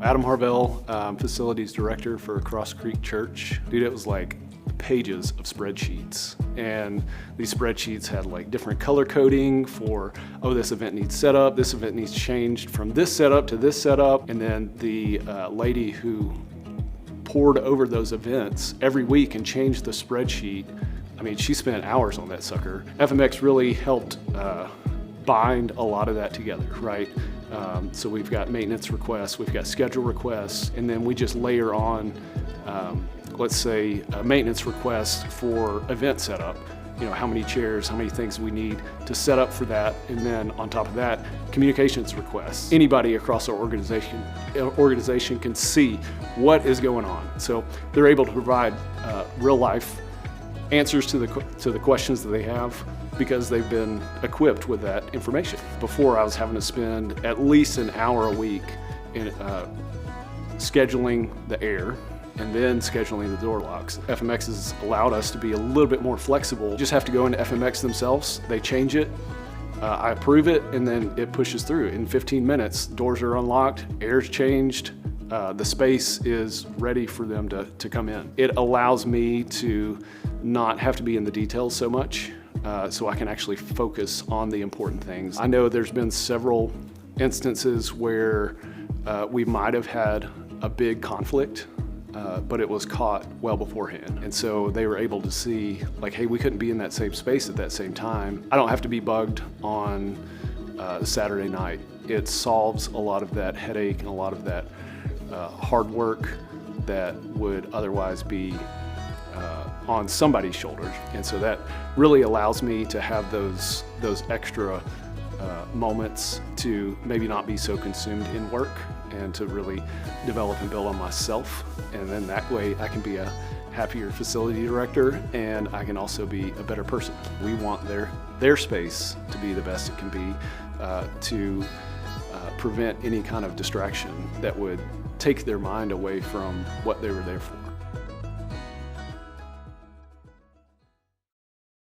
Adam Harvell, facilities director for CrossCreek Church. Dude, it was like pages of spreadsheets, and these spreadsheets had like different color coding for, oh, this event needs setup, this event needs changed from this setup to this setup, and then the lady who poured over those events every week and changed the spreadsheet, I mean, she spent hours on that sucker. FMX really helped bind a lot of that together, right? So we've got maintenance requests, we've got schedule requests, and then we just layer on, let's say, a maintenance request for event setup. You know, how many chairs, how many things we need to set up for that, and then on top of that, communications requests. Anybody across our organization can see what is going on. So they're able to provide real life answers to the questions that they have because they've been equipped with that information. Before, I was having to spend at least an hour a week in scheduling the air and then scheduling the door locks. FMX has allowed us to be a little bit more flexible. You just have to go into FMX themselves, they change it, I approve it, and then it pushes through. In 15 minutes, doors are unlocked, air's changed, the space is ready for them to come in. It allows me to not have to be in the details so much, so I can actually focus on the important things. I know there's been several instances where we might have had a big conflict, but it was caught well beforehand. And so they were able to see, like, hey, we couldn't be in that same space at that same time. I don't have to be bugged on Saturday night. It solves a lot of that headache and a lot of that hard work that would otherwise be on somebody's shoulders. And so that really allows me to have those extra moments to maybe not be so consumed in work and to really develop and build on myself. And then that way I can be a happier facility director, and I can also be a better person. We want their space to be the best it can be, to prevent any kind of distraction that would take their mind away from what they were there for.